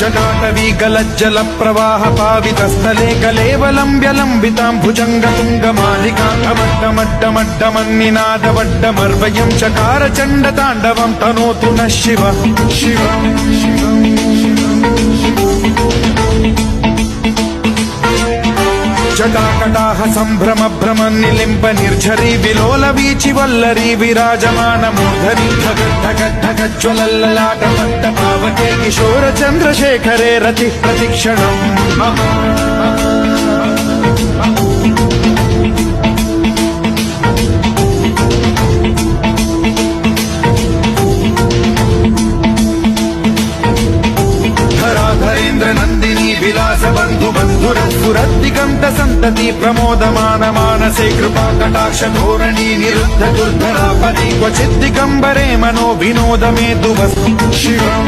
जटाटवी गलज्जल प्रवाह पावितस्थले कलेवलम्ब्यलम्बितां भुजङ्गतुङ्गमालिकाकमड्डमड्डमड्डमन्निनादवड्डमर्वयं चकार चण्डताण्डवं तनोतु नः शिवः जटाकटाह सम्भ्रम भ्रम निलिम्ब निर्झरी विलोल वीचि वल्लरी विराजमान मूर्धनि ढगज्ज्वलल्ललाट पट्ट पावके किशोर चन्द्रशेखरे रति प्रतिक्षणम् धराधरेन्द्र नन्दिनी विलास बन्धु बन्धुरस्फुरद्दिगन्त सन्तति प्रमोदमान मानसे कृपा कटाक्ष धोरणी निरुद्ध दुर्धरापदि क्वचिद्दिगम्बरे मनो विनोद मे तु शिवम्